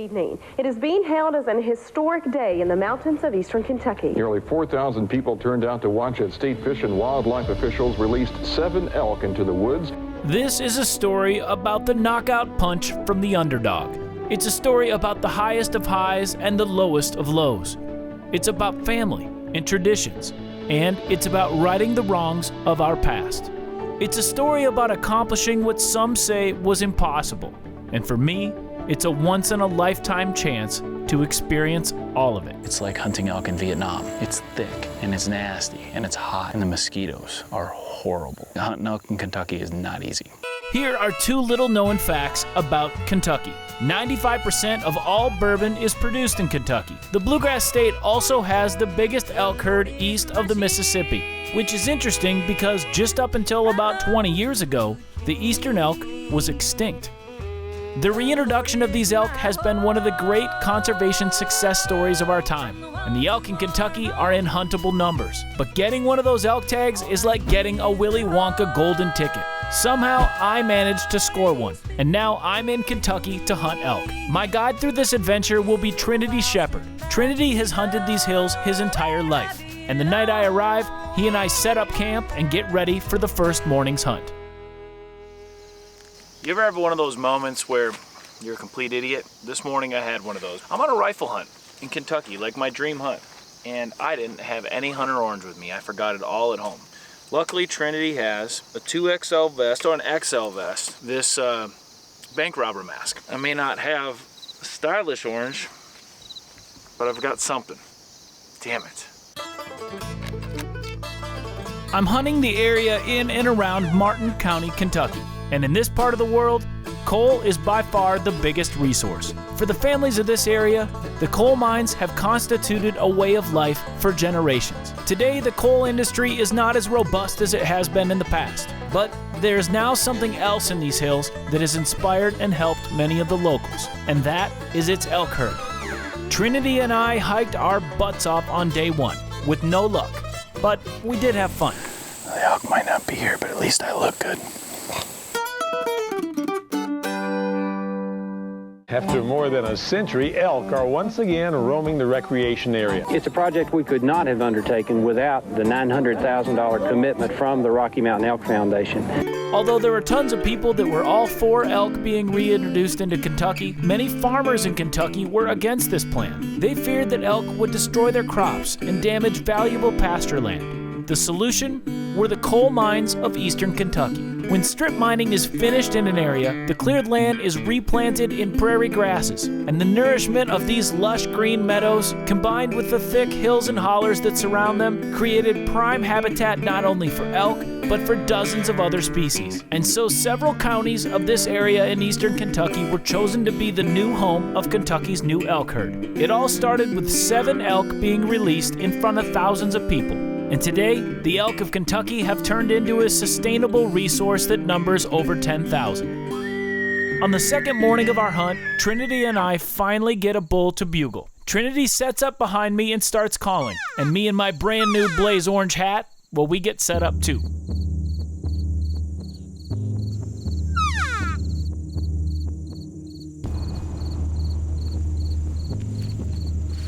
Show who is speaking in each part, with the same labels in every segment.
Speaker 1: evening. It is being hailed as an historic day in the mountains of eastern Kentucky.
Speaker 2: Nearly 4,000 people turned out to watch as state fish and wildlife officials released 7 elk into the woods.
Speaker 3: This is a story about the knockout punch from the underdog. It's a story about the highest of highs and the lowest of lows. It's about family and traditions, and it's about righting the wrongs of our past. It's a story about accomplishing what some say was impossible. And for me, it's a once-in-a-lifetime chance to experience all of it.
Speaker 4: It's like hunting elk in Vietnam. It's thick, and it's nasty, and it's hot, and the mosquitoes are horrible. Hunting elk in Kentucky is not easy.
Speaker 3: Here are 2 little-known facts about Kentucky. 95% of all bourbon is produced in Kentucky. The Bluegrass State also has the biggest elk herd east of the Mississippi, which is interesting because just up until about 20 years ago, the eastern elk was extinct. The reintroduction of these elk has been one of the great conservation success stories of our time, and the elk in Kentucky are in huntable numbers. But getting one of those elk tags is like getting a Willy Wonka golden ticket. Somehow, I managed to score one, and now I'm in Kentucky to hunt elk. My guide through this adventure will be Trinity Shepard. Trinity has hunted these hills his entire life, and the night I arrive, he and I set up camp and get ready for the first morning's hunt. You ever have one of those moments where you're a complete idiot? This morning I had one of those. I'm on a rifle hunt in Kentucky, like my dream hunt, and I didn't have any Hunter Orange with me. I forgot it all at home. Luckily, Trinity has a 2XL vest or an XL vest, this bank robber mask. I may not have a stylish orange, but I've got something. Damn it. I'm hunting the area in and around Martin County, Kentucky. And in this part of the world, coal is by far the biggest resource. For the families of this area, the coal mines have constituted a way of life for generations. Today, the coal industry is not as robust as it has been in the past, but there's now something else in these hills that has inspired and helped many of the locals, and that is its elk herd. Trinity and I hiked our butts off on day 1, with no luck, but we did have fun.
Speaker 4: The elk might not be here, but at least I look good.
Speaker 5: After more than a century, elk are once again roaming the recreation area.
Speaker 6: It's a project we could not have undertaken without the $900,000 commitment from the Rocky Mountain Elk Foundation.
Speaker 3: Although there were tons of people that were all for elk being reintroduced into Kentucky, many farmers in Kentucky were against this plan. They feared that elk would destroy their crops and damage valuable pasture land. The solution were the coal mines of eastern Kentucky. When strip mining is finished in an area, the cleared land is replanted in prairie grasses, and the nourishment of these lush green meadows, combined with the thick hills and hollers that surround them, created prime habitat not only for elk, but for dozens of other species. And so several counties of this area in eastern Kentucky were chosen to be the new home of Kentucky's new elk herd. It all started with 7 elk being released in front of thousands of people. And today, the elk of Kentucky have turned into a sustainable resource that numbers over 10,000. On the second morning of our hunt, Trinity and I finally get a bull to bugle. Trinity sets up behind me and starts calling, and me and my brand new blaze orange hat, well, we get set up too.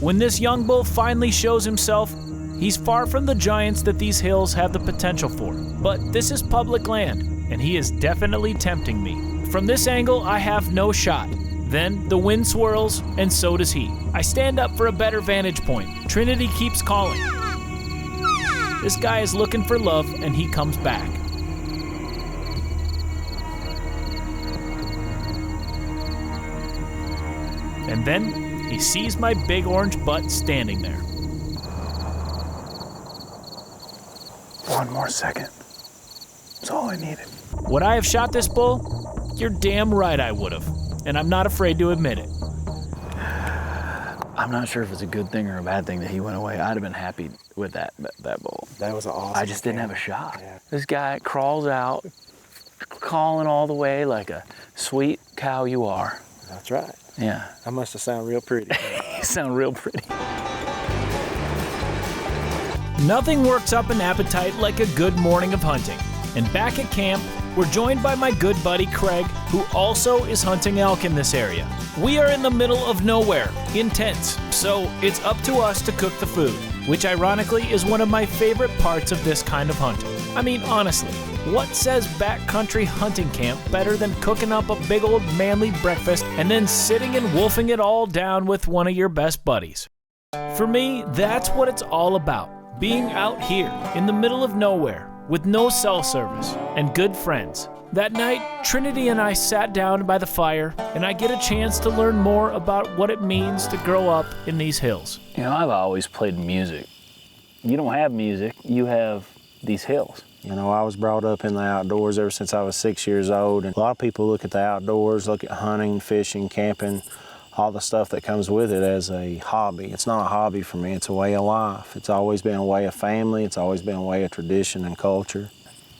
Speaker 3: When this young bull finally shows himself, he's far from the giants that these hills have the potential for. But this is public land, and he is definitely tempting me. From this angle, I have no shot. Then the wind swirls, and so does he. I stand up for a better vantage point. Trinity keeps calling. This guy is looking for love, and he comes back. And then he sees my big orange butt standing there.
Speaker 4: One more second. That's all I needed.
Speaker 3: Would I have shot this bull? You're damn right I would have, and I'm not afraid to admit it.
Speaker 4: I'm not sure if it's a good thing or a bad thing that he went away. I'd have been happy with that bull.
Speaker 6: That was awesome.
Speaker 4: I just didn't have a shot. Yeah. This guy crawls out, calling all the way like a sweet cow you are.
Speaker 6: That's right.
Speaker 4: Yeah.
Speaker 6: I must have sounded real pretty.
Speaker 4: You sound real pretty.
Speaker 3: Nothing works up an appetite like a good morning of hunting. And back at camp, we're joined by my good buddy Craig, who also is hunting elk in this area. We are in the middle of nowhere, in tents, so it's up to us to cook the food, which ironically is one of my favorite parts of this kind of hunting. I mean, honestly, what says backcountry hunting camp better than cooking up a big old manly breakfast and then sitting and wolfing it all down with one of your best buddies? For me, that's what it's all about, being out here in the middle of nowhere with no cell service and good friends. That night, Trinity and I sat down by the fire, and I get a chance to learn more about what it means to grow up in these hills.
Speaker 4: You know, I've always played music. You don't have music, you have these hills.
Speaker 7: You know, I was brought up in the outdoors ever since I was 6 years old, and a lot of people look at the outdoors, look at hunting, fishing, camping, all the stuff that comes with it as a hobby. It's not a hobby for me, it's a way of life. It's always been a way of family, it's always been a way of tradition and culture.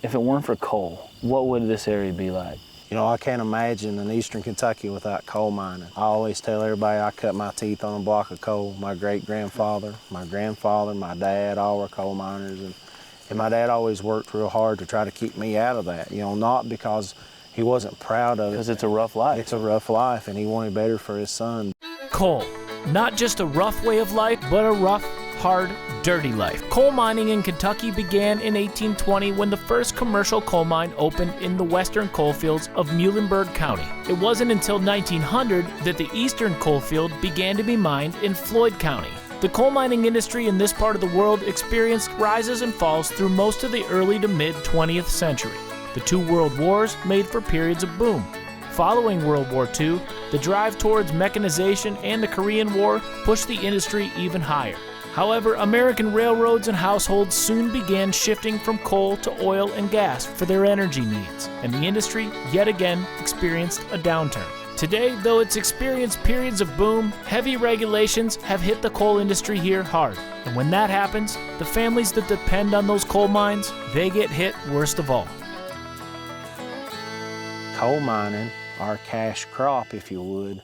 Speaker 4: If it weren't for coal, what would this area be like?
Speaker 7: You know, I can't imagine an eastern Kentucky without coal mining. I always tell everybody I cut my teeth on a block of coal. My great-grandfather, my grandfather, my dad, all were coal miners. And my dad always worked real hard to try to keep me out of that. You know, not because he wasn't proud of it.
Speaker 4: Because it's a rough life.
Speaker 7: It's a rough life, and he wanted better for his son.
Speaker 3: Coal. Not just a rough way of life, but a rough, hard, dirty life. Coal mining in Kentucky began in 1820 when the first commercial coal mine opened in the western coalfields of Muhlenberg County. It wasn't until 1900 that the eastern coalfield began to be mined in Floyd County. The coal mining industry in this part of the world experienced rises and falls through most of the early to mid-20th century. The two world wars made for periods of boom. Following World War II, the drive towards mechanization and the Korean War pushed the industry even higher. However, American railroads and households soon began shifting from coal to oil and gas for their energy needs, and the industry yet again experienced a downturn. Today, though it's experienced periods of boom, heavy regulations have hit the coal industry here hard. And when that happens, the families that depend on those coal mines, they get hit worst of all.
Speaker 7: Coal mining, our cash crop, if you would,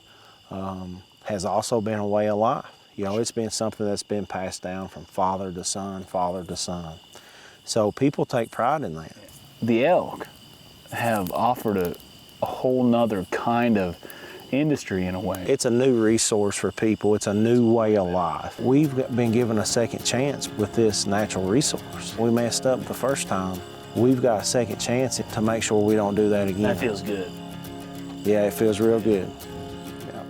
Speaker 7: has also been a way of life. You know, it's been something that's been passed down from father to son, father to son. So people take pride in that.
Speaker 4: The elk have offered a whole nother kind of industry in a way.
Speaker 7: It's a new resource for people. It's a new way of life. We've been given a second chance with this natural resource. We messed up the first time. We've got a second chance to make sure we don't do that again.
Speaker 4: That feels good.
Speaker 7: Yeah, it feels real good. Yeah.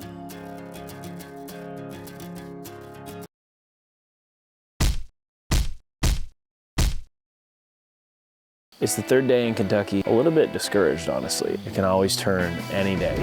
Speaker 4: It's the third day in Kentucky. A little bit discouraged, honestly. It can always turn any day.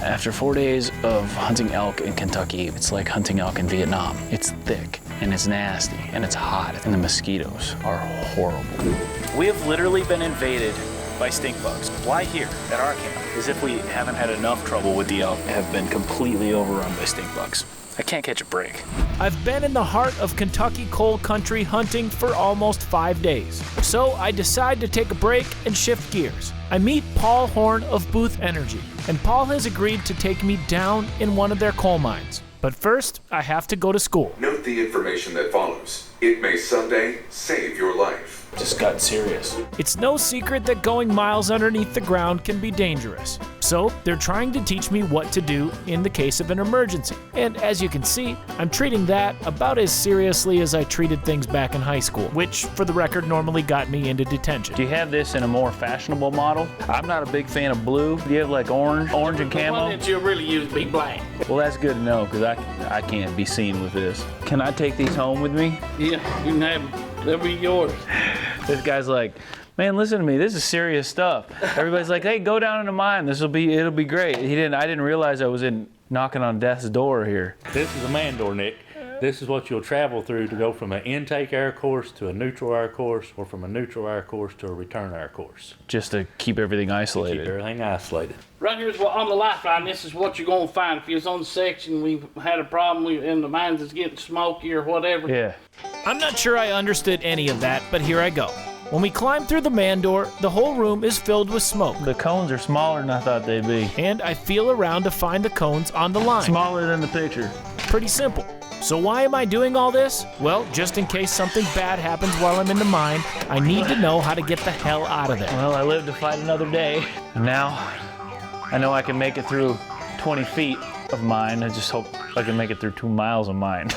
Speaker 4: After 4 days of hunting elk in Kentucky, it's like hunting elk in Vietnam. It's thick, and it's nasty, and it's hot, and the mosquitoes are horrible.
Speaker 3: We have literally been invaded by stink bugs. Why here at our camp? As if we haven't had enough trouble with the elk.
Speaker 4: Have been completely overrun by stink bugs.
Speaker 3: I can't catch a break. I've been in the heart of Kentucky coal country hunting for almost 5 days. So I decide to take a break and shift gears. I meet Paul Horn of Booth Energy, and Paul has agreed to take me down in one of their coal mines. But first, I have to go to school.
Speaker 8: Note the information that follows. It may someday save your life.
Speaker 4: Just got serious.
Speaker 3: It's no secret that going miles underneath the ground can be dangerous. So they're trying to teach me what to do in the case of an emergency. And as you can see, I'm treating that about as seriously as I treated things back in high school, which, for the record, normally got me into detention.
Speaker 4: Do you have this in a more fashionable model? I'm not a big fan of blue. Do you have like orange and camo?
Speaker 9: The one that you really use be black.
Speaker 4: Well, that's good to know, because I can't be seen with this. Can I take these home with me?
Speaker 9: Yeah, you can have them. They'll be yours.
Speaker 4: This guy's like, man, listen to me. This is serious stuff. Everybody's like, hey, go down in the mine. It'll be great. I didn't realize I was knocking on death's door here.
Speaker 10: This is a man door, Nick. This is what you'll travel through to go from an intake air course to a neutral air course, or from a neutral air course to a return air course.
Speaker 4: Just to keep everything isolated.
Speaker 10: Keep everything isolated.
Speaker 9: Right here's what on the lifeline. This is what you're gonna find if you're on the section. We've had a problem and the mines is getting smoky or whatever.
Speaker 4: Yeah.
Speaker 3: I'm not sure I understood any of that, but here I go. When we climb through the man door, the whole room is filled with smoke.
Speaker 4: The cones are smaller than I thought they'd be.
Speaker 3: And I feel around to find the cones on the line.
Speaker 4: Smaller than the picture.
Speaker 3: Pretty simple. So why am I doing all this? Well, just in case something bad happens while I'm in the mine, I need to know how to get the hell out of there.
Speaker 4: Well, I live to fight another day. And now, I know I can make it through 20 feet of mine. I just hope I can make it through 2 miles of mine.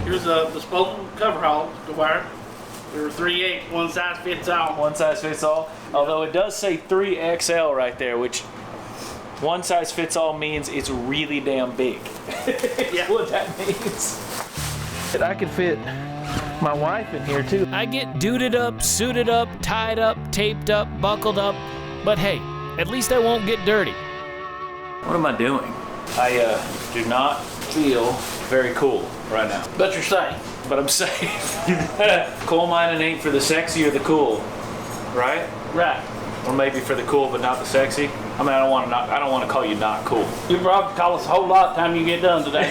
Speaker 9: Here's a disposable cover hole to wear. There are 3/8, one size fits all.
Speaker 4: One size fits all. Although it does say 3XL right there, which one size fits all means it's really damn big.
Speaker 9: Yeah,
Speaker 4: what that means. And I could fit my wife in here too.
Speaker 3: I get duded up, suited up, tied up, taped up, buckled up, but hey, at least I won't get dirty.
Speaker 4: What am I doing? I do not feel very cool right now.
Speaker 9: But you're safe.
Speaker 4: But I'm safe. Coal mining ain't for the sexy or the cool, right?
Speaker 9: Right.
Speaker 4: Or maybe for the cool but not the sexy. I mean, I don't want to call you not cool.
Speaker 9: You probably call us a whole lot time you get done today.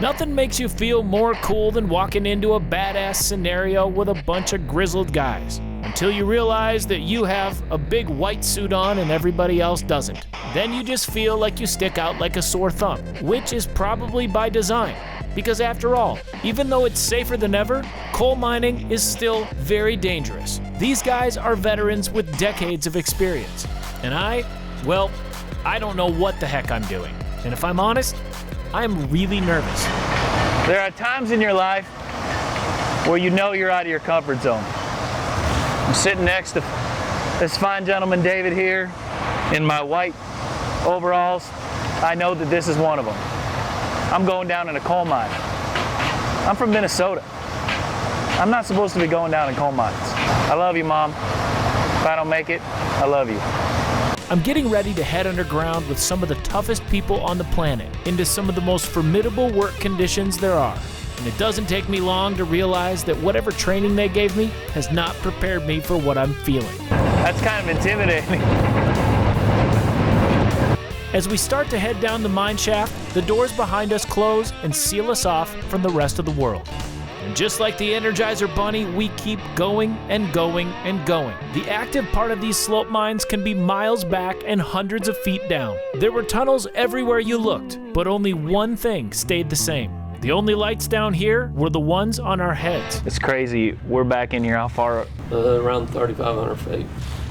Speaker 3: Nothing makes you feel more cool than walking into a badass scenario with a bunch of grizzled guys, until you realize that you have a big white suit on and everybody else doesn't. Then you just feel like you stick out like a sore thumb, which is probably by design. Because after all, even though it's safer than ever, coal mining is still very dangerous. These guys are veterans with decades of experience. And I don't know what the heck I'm doing. And if I'm honest, I'm really nervous.
Speaker 4: There are times in your life where you know you're out of your comfort zone. I'm sitting next to this fine gentleman, David, here, in my white overalls. I know that this is one of them. I'm going down in a coal mine. I'm from Minnesota. I'm not supposed to be going down in coal mines. I love you, Mom. If I don't make it, I love you.
Speaker 3: I'm getting ready to head underground with some of the toughest people on the planet into some of the most formidable work conditions there are. And it doesn't take me long to realize that whatever training they gave me has not prepared me for what I'm feeling.
Speaker 4: That's kind of intimidating.
Speaker 3: As we start to head down the mine shaft, the doors behind us close and seal us off from the rest of the world. And just like the Energizer Bunny, we keep going and going and going. The active part of these slope mines can be miles back and hundreds of feet down. There were tunnels everywhere you looked, but only one thing stayed the same. The only lights down here were the ones on our heads.
Speaker 4: It's crazy. We're back in here, how far?
Speaker 11: Around 3,500 feet.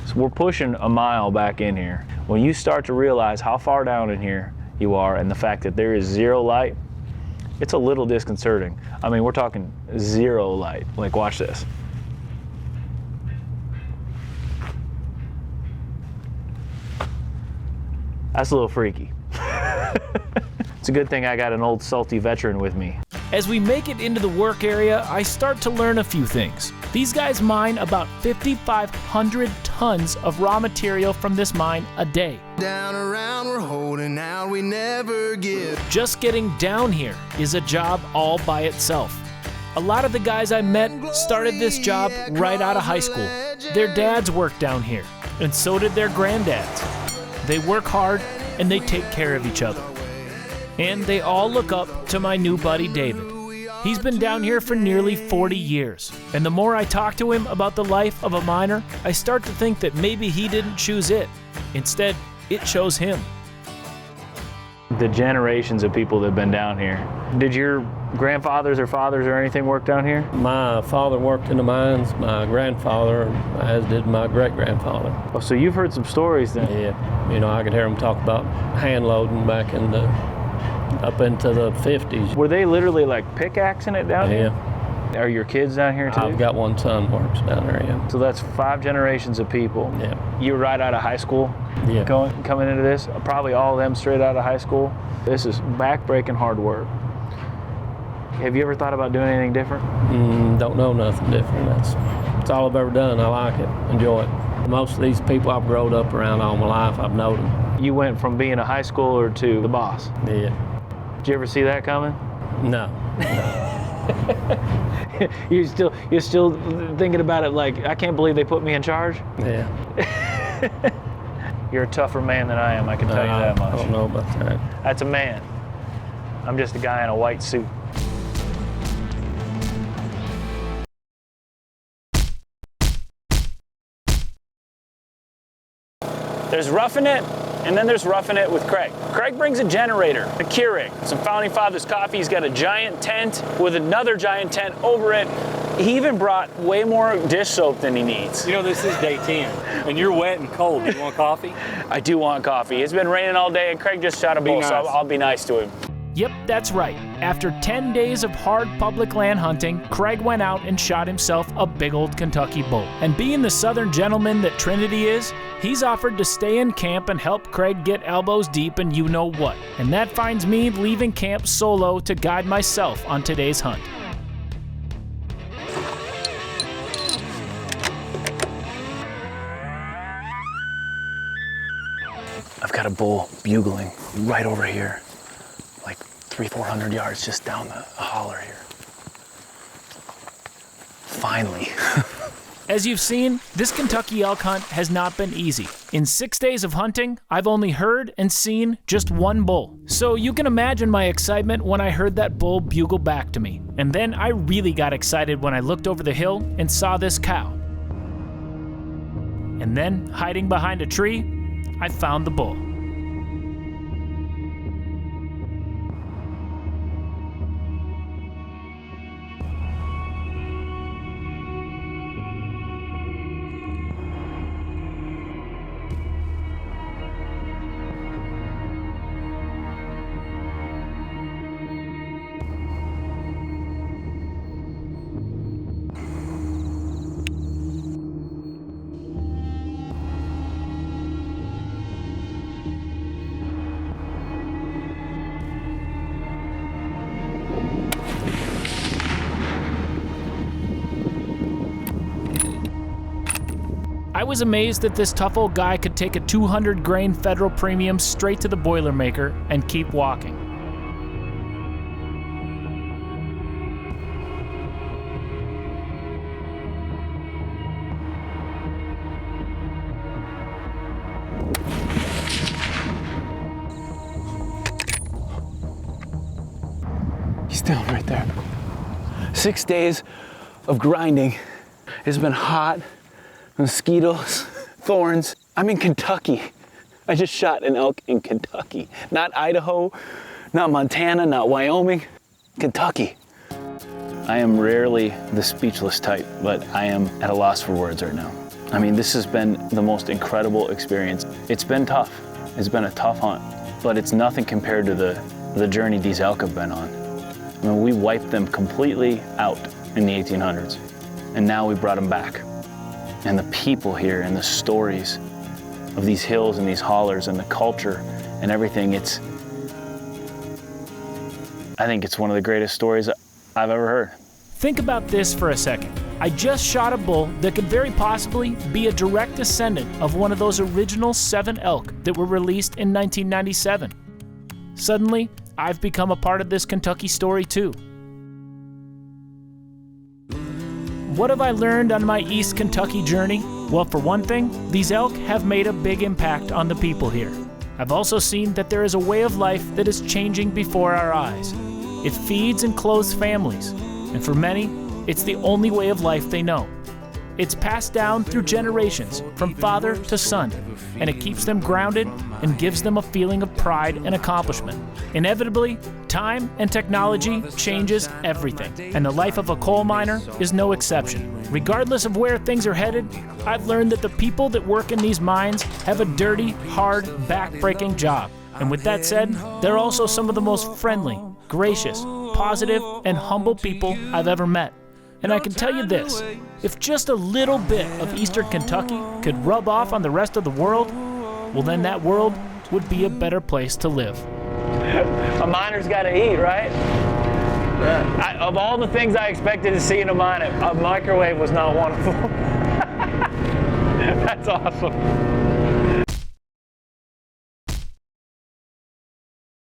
Speaker 4: So we're pushing a mile back in here. When you start to realize how far down in here you are and the fact that there is zero light, it's a little disconcerting. I mean, we're talking zero light. Like, watch this. That's a little freaky. It's a good thing I got an old salty veteran with me.
Speaker 3: As we make it into the work area, I start to learn a few things. These guys mine about 5,500 tons of raw material from this mine a day.
Speaker 12: Down around, we're holding out, we never give.
Speaker 3: Just getting down here is a job all by itself. A lot of the guys I met started this job right out of high school. Their dads worked down here, and so did their granddads. They work hard, and they take care of each other. And they all look up to my new buddy, David. He's been down here for nearly 40 years. And the more I talk to him about the life of a miner, I start to think that maybe he didn't choose it. Instead, it chose him.
Speaker 4: The generations of people that have been down here. Did your grandfathers or fathers or anything work down here?
Speaker 11: My father worked in the mines, my grandfather, as did my great-grandfather.
Speaker 4: Oh, so you've heard some stories then?
Speaker 11: Yeah. You know, I could hear them talk about hand loading back in the up into the 50s.
Speaker 4: Were they literally like pickaxing it down here?
Speaker 11: Yeah.
Speaker 4: Are your kids down here too?
Speaker 11: I've got one son works down there, yeah.
Speaker 4: So that's 5 generations of people.
Speaker 11: Yeah.
Speaker 4: You were right out of high school?
Speaker 11: Yeah.
Speaker 4: Coming into this? Probably all of them straight out of high school? This is back-breaking hard work. Have you ever thought about doing anything different?
Speaker 11: Don't know nothing different. That's all I've ever done. I like it, enjoy it. Most of these people I've grown up around all my life, I've known them.
Speaker 4: You went from being a high schooler to the boss?
Speaker 11: Yeah.
Speaker 4: Did you ever see that coming?
Speaker 11: No.
Speaker 4: You're still thinking about it like, I can't believe they put me in charge?
Speaker 11: Yeah.
Speaker 4: You're a tougher man than I am, I can tell you that much.
Speaker 11: I don't know about that.
Speaker 4: That's a man. I'm just a guy in a white suit. There's roughing it, And then there's roughing it with Craig. Craig brings a generator, a Keurig, some Founding Fathers coffee. He's got a giant tent with another giant tent over it. He even brought way more dish soap than he needs.
Speaker 10: You know, this is day 10, and you're wet and cold. Do you want coffee?
Speaker 4: I do want coffee. It's been raining all day, and Craig just shot a bowl, so I'll be nice to him.
Speaker 3: Yep, that's right. After 10 days of hard public land hunting, Craig went out and shot himself a big old Kentucky bull. And being the southern gentleman that Trinity is, he's offered to stay in camp and help Craig get elbows deep in you know what. And that finds me leaving camp solo to guide myself on today's hunt.
Speaker 4: I've got a bull bugling right over here, like 300-400 yards just down the holler here. Finally.
Speaker 3: As you've seen, this Kentucky elk hunt has not been easy. In 6 days of hunting, I've only heard and seen just one bull. So you can imagine my excitement when I heard that bull bugle back to me. And then I really got excited when I looked over the hill and saw this cow. And then, hiding behind a tree, I found the bull. I was amazed that this tough old guy could take a 200 grain Federal Premium straight to the Boilermaker and keep walking.
Speaker 4: He's down right there. 6 days of grinding. It's been hot. Mosquitoes, thorns. I'm in Kentucky. I just shot an elk in Kentucky. Not Idaho, not Montana, not Wyoming. Kentucky. I am rarely the speechless type, but I am at a loss for words right now. I mean, this has been the most incredible experience. It's been tough. It's been a tough hunt, but it's nothing compared to the journey these elk have been on. I mean, we wiped them completely out in the 1800s, and now we brought them back. And the people here and the stories of these hills and these hollers and the culture and everything, I think it's one of the greatest stories I've ever heard.
Speaker 3: Think about this for a second. I just shot a bull that could very possibly be a direct descendant of one of those original 7 elk that were released in 1997. Suddenly, I've become a part of this Kentucky story too. What have I learned on my East Kentucky journey? Well, for one thing, these elk have made a big impact on the people here. I've also seen that there is a way of life that is changing before our eyes. It feeds and clothes families, and for many, it's the only way of life they know. It's passed down through generations, from father to son, and it keeps them grounded and gives them a feeling of pride and accomplishment. Inevitably, time and technology changes everything, and the life of a coal miner is no exception. Regardless of where things are headed, I've learned that the people that work in these mines have a dirty, hard, back-breaking job. And with that said, they're also some of the most friendly, gracious, positive, and humble people I've ever met. And I can tell you this, if just a little bit of Eastern Kentucky could rub off on the rest of the world, well then that world would be a better place to live.
Speaker 4: A miner's got to eat, right? Of all the things I expected to see in a mine, a microwave was not one of them. That's awesome.